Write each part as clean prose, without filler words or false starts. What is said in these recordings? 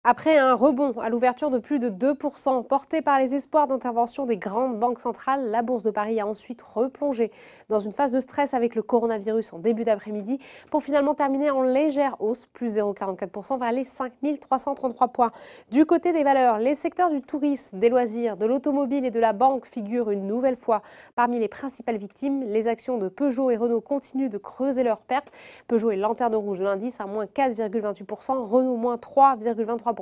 Après un rebond à l'ouverture de plus de 2%, porté par les espoirs d'intervention des grandes banques centrales, la Bourse de Paris a ensuite replongé dans une phase de stress avec le coronavirus en début d'après-midi pour finalement terminer en légère hausse, plus 0,44% vers les 5 333 points. Du côté des valeurs, les secteurs du tourisme, des loisirs, de l'automobile et de la banque figurent une nouvelle fois parmi les principales victimes. Les actions de Peugeot et Renault continuent de creuser leurs pertes. Peugeot est lanterne rouge de l'indice à moins 4,28%, Renault moins 3,23%.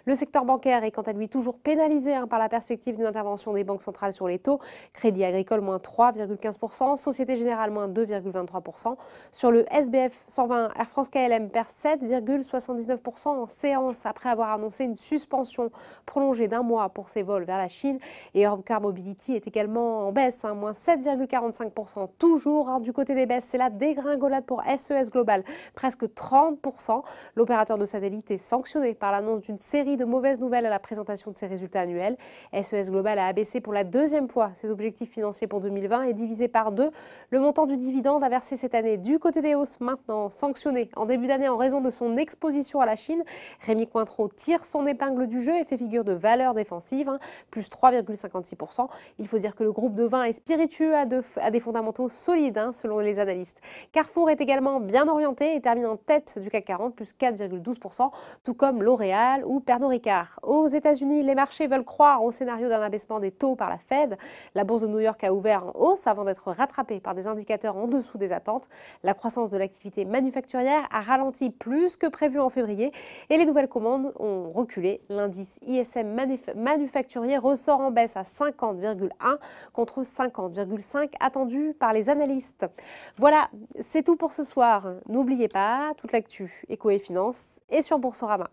Le secteur bancaire est quant à lui toujours pénalisé par la perspective d'une intervention des banques centrales sur les taux. Crédit Agricole moins 3,15%, Société Générale moins 2,23%. Sur le SBF 120, Air France KLM perd 7,79% en séance après avoir annoncé une suspension prolongée d'un mois pour ses vols vers la Chine. Et Europcar Mobility est également en baisse, moins 7,45%. Toujours du côté des baisses, c'est la dégringolade pour SES Global, presque 30%. L'opérateur de satellite est sanctionné par l'annonce d'une série de mauvaises nouvelles à la présentation de ses résultats annuels. SES Global a abaissé pour la deuxième fois ses objectifs financiers pour 2020 et divisé par 2 le montant du dividende à verser cette année. Du côté des hausses, maintenant sanctionné en début d'année en raison de son exposition à la Chine, Rémi Cointreau tire son épingle du jeu et fait figure de valeur défensive, plus 3,56%. Il faut dire que le groupe de vins et spiritueux a des fondamentaux solides selon les analystes. Carrefour est également bien orienté et termine en tête du CAC 40, plus 4,12%, tout comme L'Oréal ou Pernod Ricard. Aux États-Unis, les marchés veulent croire au scénario d'un abaissement des taux par la Fed. La bourse de New York a ouvert en hausse avant d'être rattrapée par des indicateurs en dessous des attentes. La croissance de l'activité manufacturière a ralenti plus que prévu en février et les nouvelles commandes ont reculé. L'indice ISM manufacturier ressort en baisse à 50,1 contre 50,5 attendu par les analystes. Voilà, c'est tout pour ce soir. N'oubliez pas, toute l'actu éco et finance est sur Boursorama.